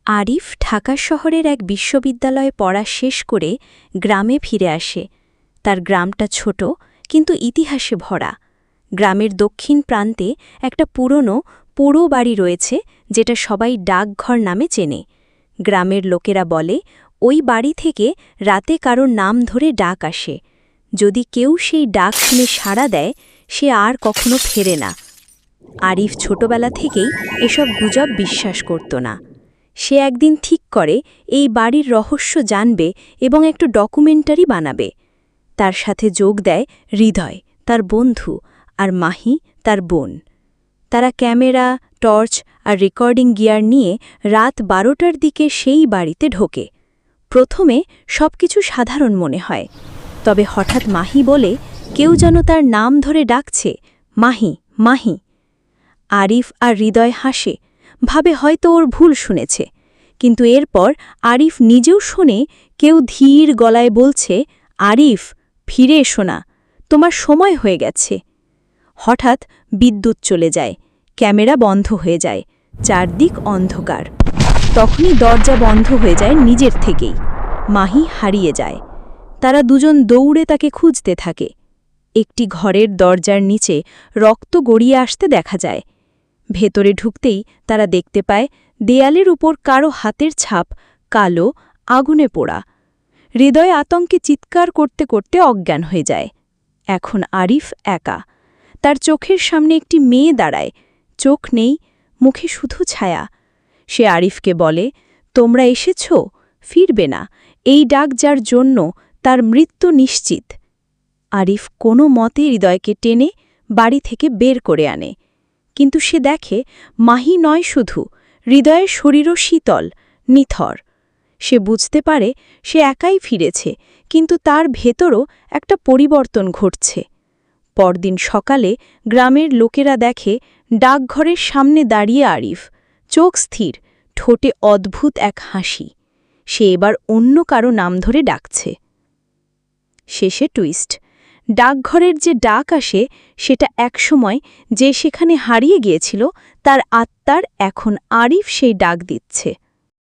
আরিফ ঢাকা শহরের এক বিশ্ববিদ্যালয়ে পড়া শেষ করে গ্রামে ফিরে আসে। তার গ্রামটা ছোট কিন্তু ইতিহাসে ভরা। গ্রামের দক্ষিণ প্রান্তে একটা পুরনো পোড়ো বাড়ি রয়েছে, যেটা সবাই ডাকঘর নামে চেনে। গ্রামের লোকেরা বলে ওই বাড়ি থেকে রাতে কারোর নাম ধরে ডাক আসে। যদি কেউ সেই ডাক শুনে সাড়া দেয়, সে আর কখনো ফেরে না। আরিফ ছোটবেলা থেকেই এসব গুজব বিশ্বাস করত না। সে একদিন ঠিক করে এই বাড়ির রহস্য জানবে এবং একটু ডকুমেন্টারি বানাবে। তার সাথে যোগ দেয় হৃদয়, তার বন্ধু, আর মাহি, তার বোন। তারা ক্যামেরা, টর্চ আর রেকর্ডিং গিয়ার নিয়ে রাত 12টার দিকে সেই বাড়িতে ঢোকে। প্রথমে সবকিছু সাধারণ মনে হয়, তবে হঠাৎ মাহি বলে কেউ যেন তার নাম ধরে ডাকছে, মাহি, মাহি। আরিফ আর হৃদয় হাসে, ভাবে হয়তো ওর ভুল শুনেছে। কিন্তু এরপর আরিফ নিজেও শোনে কেউ ধীর গলায় বলছে, আরিফ, ফিরে এসো না, তোমার সময় হয়ে গেছে। হঠাৎ বিদ্যুৎ চলে যায়, ক্যামেরা বন্ধ হয়ে যায়, চারদিক অন্ধকার। তখনই দরজা বন্ধ হয়ে যায় নিজের থেকেই। মাহি হারিয়ে যায়। তারা দুজন দৌড়ে তাকে খুঁজতে থাকে। একটি ঘরের দরজার নিচে রক্ত গড়িয়ে আসতে দেখা যায়। ভেতরে ঢুকতেই তারা দেখতে পায় দেয়ালের উপর কারো হাতের ছাপ, কালো, আগুনে পোড়া। হৃদয় আতঙ্কে চিৎকার করতে করতে অজ্ঞান হয়ে যায়। এখন আরিফ একা। তার চোখের সামনে একটি মেয়ে দাঁড়ায়, চোখ নেই, মুখে শুধু ছায়া। সে আরিফকে বলে, তোমরা এসেছ, ফিরবে না। এই ডাক যার জন্য, তার মৃত্যু নিশ্চিত। আরিফ কোনো মতে হৃদয়কে টেনে বাড়ি থেকে বের করে আনে। কিন্তু সে দেখে মাহি নয় শুধু, হৃদয়ের শরীরও শীতল, নিথর। সে বুঝতে পারে সে একাই ফিরেছে, কিন্তু তার ভেতরও একটা পরিবর্তন ঘটছে। পরদিন সকালে গ্রামের লোকেরা দেখে ডাকঘরের সামনে দাঁড়িয়ে আরিফ, চোখ স্থির, ঠোঁটে অদ্ভুত এক হাসি। সে এবার অন্য কারো নাম ধরে ডাকছে। শেষে টুইস্ট, ডাকঘরের যে ডাক আসে সেটা একসময় যে সেখানে হারিয়ে গিয়েছিল, তার আত্মার এখন আরিফ সেই ডাক দিচ্ছে।